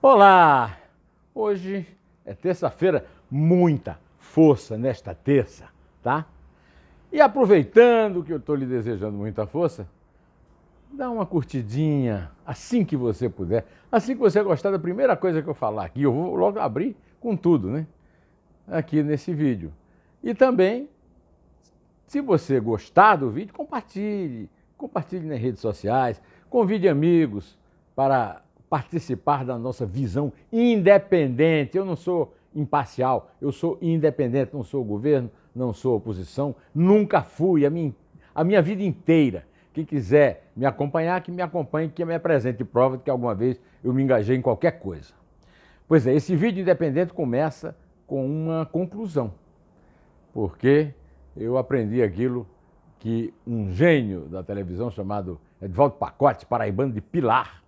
Olá! Hoje é terça-feira, muita força nesta terça, tá? E aproveitando que eu estou lhe desejando muita força, dá uma curtidinha assim que você puder, assim que você gostar da primeira coisa que eu falar aqui, eu vou logo abrir com tudo, né? Aqui nesse vídeo. E também, se você gostar do vídeo, compartilhe nas redes sociais, convide amigos para participar da nossa visão independente. Eu não sou imparcial, eu sou independente, não sou governo, não sou oposição, nunca fui a minha vida inteira. Quem quiser me acompanhar, que me acompanhe, que me apresente prova de que alguma vez eu me engajei em qualquer coisa. Pois é, esse vídeo independente começa com uma conclusão, porque eu aprendi aquilo que um gênio da televisão chamado Edvaldo Pacote, paraibano de Pilar,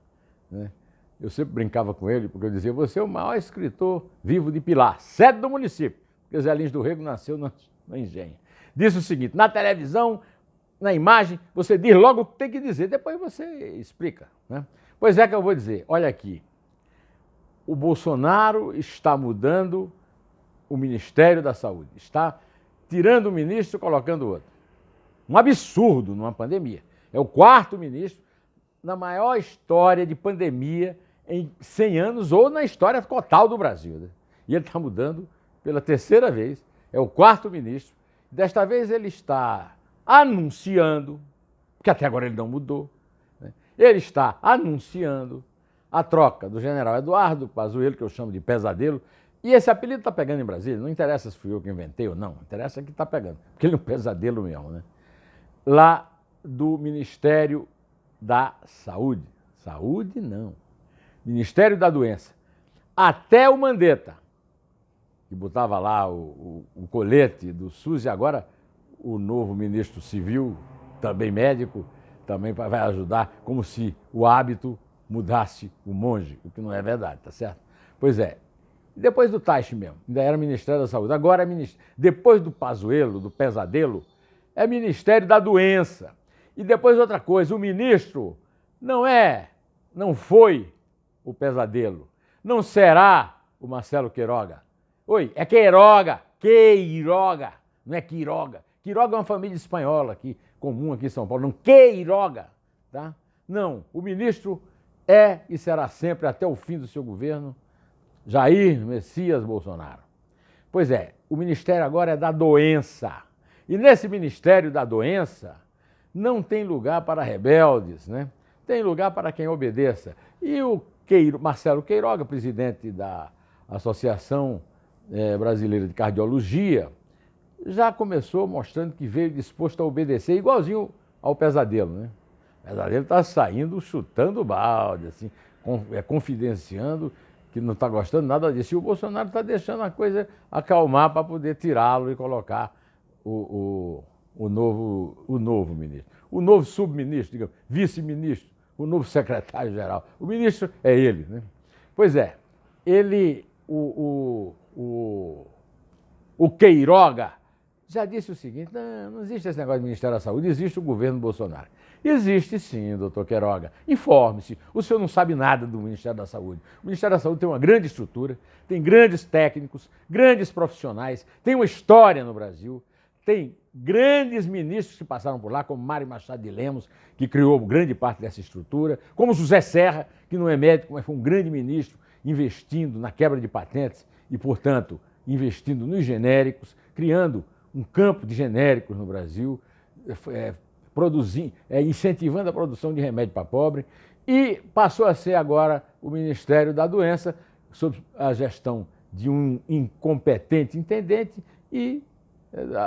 né? Eu sempre brincava com ele, porque eu dizia, você é o maior escritor vivo de Pilar, sede do município, porque Zé Lins do Rego nasceu no Engenho. Disse o seguinte, na televisão, na imagem, você diz logo o que tem que dizer, depois você explica, né? Pois é que eu vou dizer, olha aqui, o Bolsonaro está mudando o Ministério da Saúde, está tirando um ministro e colocando outro. Um absurdo numa pandemia. É o quarto ministro na maior história de pandemia em 100 anos ou na história total do Brasil, né? E ele está mudando pela terceira vez, é o quarto ministro. Desta vez ele está anunciando, que até agora ele não mudou, né? Ele está anunciando a troca do general Eduardo Pazuello, que eu chamo de Pesadelo, e esse apelido está pegando em Brasília, não interessa se fui eu que inventei ou não, interessa que está pegando, porque ele é um pesadelo mesmo, né? Lá do Ministério da Saúde. Saúde não. Ministério da Doença. Até o Mandetta, que botava lá o colete do SUS, e agora o novo ministro civil, também médico, também vai ajudar, como se o hábito mudasse o monge, o que não é verdade, tá certo? Pois é. Depois do Taixe mesmo, ainda era Ministério da Saúde. Agora é depois do Pazuello, do Pesadelo, é Ministério da Doença. E depois outra coisa, o ministro não foi o Pesadelo, não será o Marcelo Queiroga. Oi, é Queiroga, não é Quiroga. Quiroga é uma família espanhola aqui, comum aqui em São Paulo, não Queiroga, tá? Não, o ministro é e será sempre, até o fim do seu governo, Jair Messias Bolsonaro. Pois é, o ministério agora é da doença. E nesse Ministério da Doença não tem lugar para rebeldes, né? Tem lugar para quem obedeça. E o Marcelo Queiroga, presidente da Associação Brasileira de Cardiologia, já começou mostrando que veio disposto a obedecer, igualzinho ao Pesadelo, né? O Pesadelo está saindo chutando balde, assim, confidenciando que não está gostando nada disso. E o Bolsonaro está deixando a coisa acalmar para poder tirá-lo e colocar o novo ministro, o novo subministro, digamos, vice-ministro, o novo secretário-geral. O ministro é ele, né? Pois é, ele, o Queiroga, já disse o seguinte, não existe esse negócio de Ministério da Saúde, existe o governo Bolsonaro. Existe sim, doutor Queiroga. Informe-se. O senhor não sabe nada do Ministério da Saúde. O Ministério da Saúde tem uma grande estrutura, tem grandes técnicos, grandes profissionais, tem uma história no Brasil, tem grandes ministros que passaram por lá, como Mário Machado de Lemos, que criou grande parte dessa estrutura, como José Serra, que não é médico, mas foi um grande ministro, investindo na quebra de patentes e, portanto, investindo nos genéricos, criando um campo de genéricos no Brasil, incentivando a produção de remédio para pobre, e passou a ser agora o Ministério da Doença, sob a gestão de um incompetente intendente e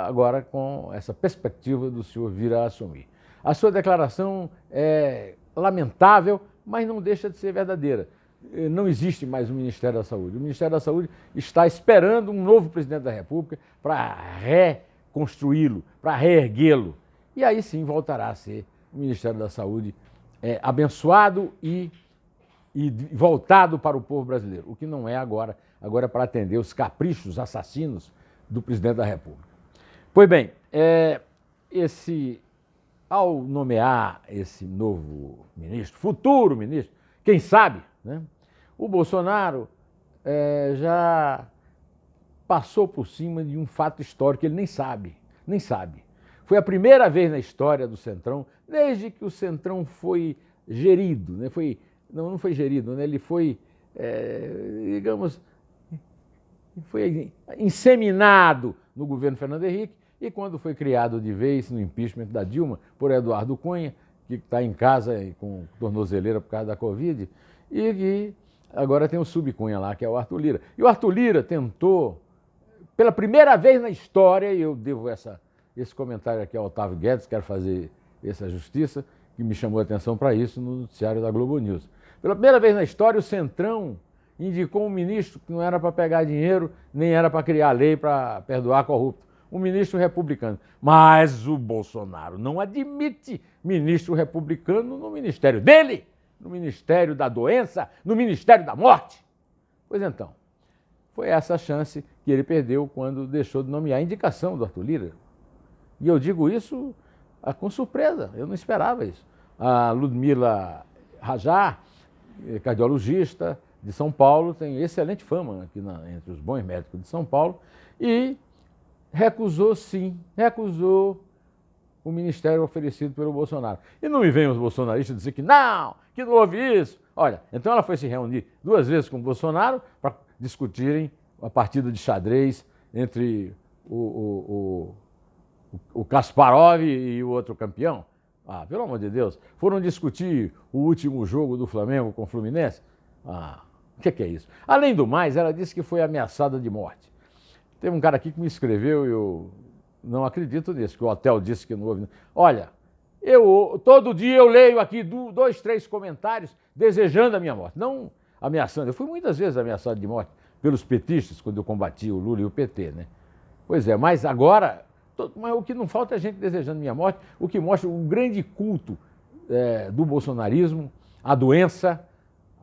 agora com essa perspectiva do senhor vir a assumir. A sua declaração é lamentável, mas não deixa de ser verdadeira. Não existe mais o Ministério da Saúde. O Ministério da Saúde está esperando um novo presidente da República para reconstruí-lo, para reerguê-lo. E aí sim voltará a ser o Ministério da Saúde abençoado e voltado para o povo brasileiro, o que não é agora. Agora é para atender os caprichos assassinos do presidente da República. Pois bem, ao nomear esse novo ministro, futuro ministro, quem sabe, né, O Bolsonaro já passou por cima de um fato histórico que ele nem sabe, nem sabe. Foi a primeira vez na história do Centrão, desde que o Centrão foi gerido, né? Não foi gerido, né? Ele foi, digamos, foi inseminado no governo Fernando Henrique e quando foi criado de vez no impeachment da Dilma por Eduardo Cunha, que está em casa com tornozeleira por causa da Covid, e que agora tem o subcunha lá, que é o Arthur Lira. E o Arthur Lira tentou, pela primeira vez na história, e eu devo esse comentário aqui ao Otávio Guedes, quero fazer essa justiça, que me chamou a atenção para isso no noticiário da Globo News. Pela primeira vez na história, o Centrão indicou um ministro que não era para pegar dinheiro, nem era para criar lei para perdoar corrupto. Um ministro republicano. Mas o Bolsonaro não admite ministro republicano no ministério dele, no ministério da doença, no ministério da morte. Pois então, foi essa a chance que ele perdeu quando deixou de nomear a indicação do Arthur Lira. E eu digo isso com surpresa, eu não esperava isso. A Ludmila Rajá, cardiologista de São Paulo, tem excelente fama aqui entre os bons médicos de São Paulo, e recusou o ministério oferecido pelo Bolsonaro. E não me venham os bolsonaristas dizer que não houve isso. Olha, então ela foi se reunir 2 vezes com o Bolsonaro para discutirem a partida de xadrez entre o Kasparov e o outro campeão. Ah, pelo amor de Deus. Foram discutir o último jogo do Flamengo com o Fluminense. Ah, o que é isso? Além do mais, ela disse que foi ameaçada de morte. Teve um cara aqui que me escreveu e eu não acredito nisso, que o hotel disse que não houve. Olha, todo dia eu leio aqui 2, 3 comentários desejando a minha morte, não ameaçando. Eu fui muitas vezes ameaçado de morte pelos petistas, quando eu combati o Lula e o PT, né? Pois é, mas agora, mas o que não falta é gente desejando minha morte, o que mostra o grande culto do bolsonarismo, a doença,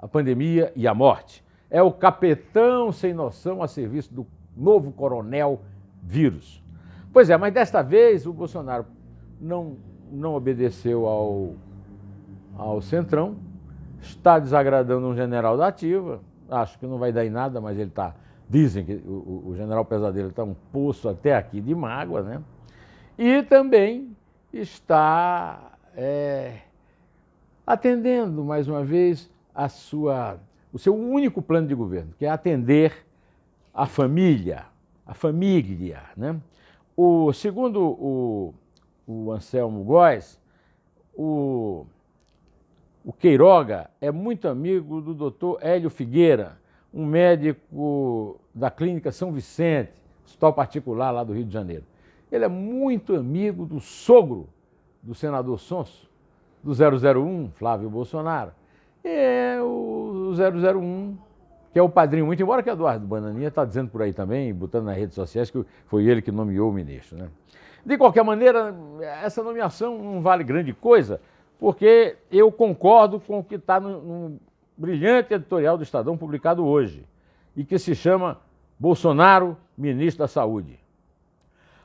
a pandemia e a morte. É o capetão sem noção a serviço do novo coronel vírus. Pois é, mas desta vez o Bolsonaro não obedeceu ao Centrão, está desagradando um general da ativa, acho que não vai dar em nada, mas ele está, dizem que o general Pesadelo está um poço até aqui de mágoa, né? E também está atendendo, mais uma vez, o seu único plano de governo, que é atender a família, né? Segundo o Anselmo Góes, o Queiroga é muito amigo do doutor Hélio Figueira, um médico da Clínica São Vicente, hospital particular lá do Rio de Janeiro. Ele é muito amigo do sogro do senador Sonso, do 001, Flávio Bolsonaro. É o 001, que é o padrinho, muito embora que Eduardo Bananinha está dizendo por aí também, botando nas redes sociais, que foi ele que nomeou o ministro, né? De qualquer maneira, essa nomeação não vale grande coisa, porque eu concordo com o que está no brilhante editorial do Estadão publicado hoje, e que se chama Bolsonaro, ministro da Saúde.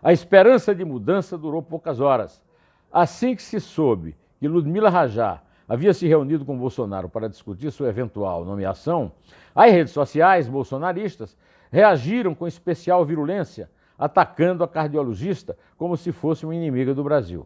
A esperança de mudança durou poucas horas. Assim que se soube que Ludmila Rajá havia se reunido com Bolsonaro para discutir sua eventual nomeação, as redes sociais bolsonaristas reagiram com especial virulência, atacando a cardiologista como se fosse uma inimiga do Brasil.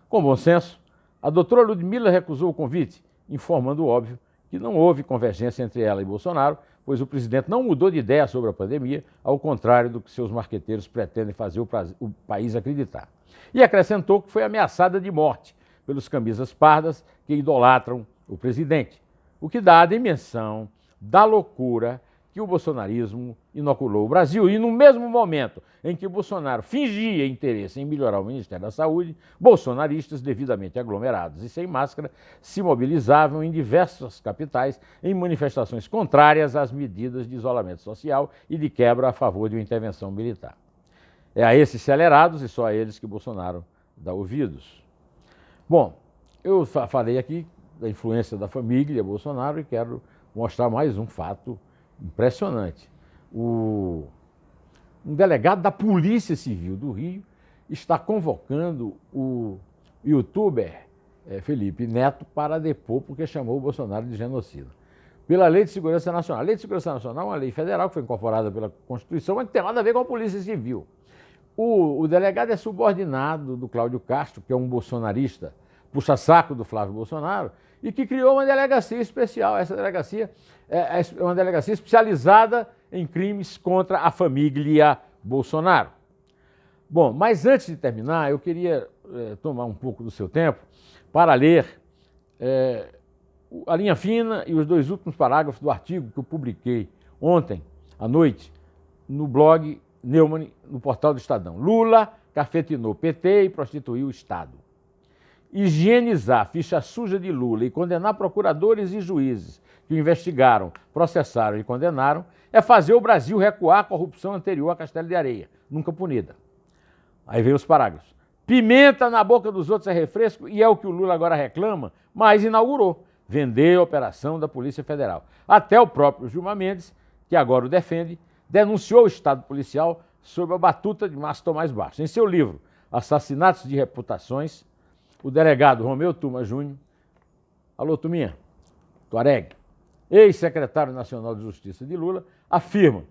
Com bom senso, a doutora Ludmila recusou o convite, informando, óbvio, que não houve convergência entre ela e Bolsonaro, pois o presidente não mudou de ideia sobre a pandemia, ao contrário do que seus marqueteiros pretendem fazer o país acreditar. E acrescentou que foi ameaçada de morte pelos camisas pardas que idolatram o presidente, o que dá a dimensão da loucura que o bolsonarismo inoculou o Brasil. E no mesmo momento em que o Bolsonaro fingia interesse em melhorar o Ministério da Saúde, bolsonaristas devidamente aglomerados e sem máscara se mobilizavam em diversas capitais em manifestações contrárias às medidas de isolamento social e de quebra a favor de uma intervenção militar. É a esses acelerados e só a eles que Bolsonaro dá ouvidos. Bom, eu falei aqui da influência da família Bolsonaro e quero mostrar mais um fato impressionante. Um delegado da Polícia Civil do Rio está convocando o youtuber Felipe Neto para depor porque chamou o Bolsonaro de genocida. pela Lei de Segurança Nacional. A Lei de Segurança Nacional é uma lei federal que foi incorporada pela Constituição, mas não tem nada a ver com a Polícia Civil. O delegado é subordinado do Cláudio Castro, que é um bolsonarista, puxa-saco do Flávio Bolsonaro, e que criou uma delegacia especial. Essa delegacia é uma delegacia especializada em crimes contra a família Bolsonaro. Bom, mas antes de terminar, eu queria tomar um pouco do seu tempo para ler a linha fina e os 2 últimos parágrafos do artigo que eu publiquei ontem à noite no blog Neumann, no portal do Estadão. Lula cafetinou PT e prostituiu o Estado. Higienizar a ficha suja de Lula e condenar procuradores e juízes que o investigaram, processaram e condenaram é fazer o Brasil recuar à corrupção anterior a Castelo de Areia, nunca punida. Aí vem os parágrafos. Pimenta na boca dos outros é refresco e é o que o Lula agora reclama, mas inaugurou. Vender a operação da Polícia Federal. Até o próprio Gilmar Mendes, que agora o defende, denunciou o Estado policial sob a batuta de Márcio Tomás Bastos. Em seu livro Assassinatos de Reputações, o delegado Romeu Tuma Júnior, alô Tuminha, Tuareg, ex-secretário nacional de Justiça de Lula, afirma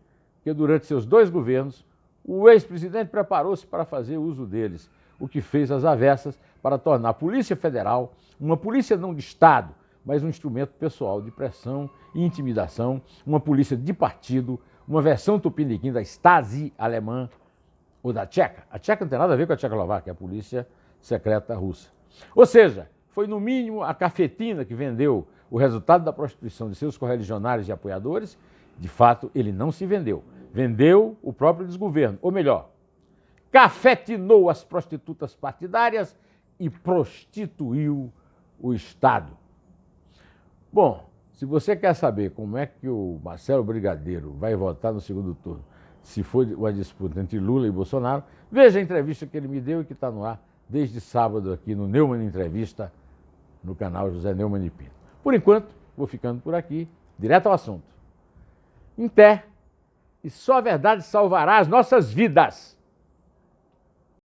que durante seus 2 governos, o ex-presidente preparou-se para fazer uso deles, o que fez as avessas para tornar a Polícia Federal uma polícia não de Estado, mas um instrumento pessoal de pressão e intimidação, uma polícia de partido, uma versão tupiniquim da Stasi alemã ou da tcheca. A tcheca não tem nada a ver com a Tchecoslováquia, é a polícia secreta russa. Ou seja, foi no mínimo a cafetina que vendeu o resultado da prostituição de seus correligionários e apoiadores. De fato, ele não se vendeu. Vendeu o próprio desgoverno, ou melhor, cafetinou as prostitutas partidárias e prostituiu o Estado. Bom, se você quer saber como é que o Marcelo Brigadeiro vai votar no segundo turno, se for uma disputa entre Lula e Bolsonaro, veja a entrevista que ele me deu e que está no ar desde sábado aqui no Neumann Entrevista, no canal José Neumann e Pinto. Por enquanto, vou ficando por aqui, direto ao assunto. Em pé, e só a verdade salvará as nossas vidas.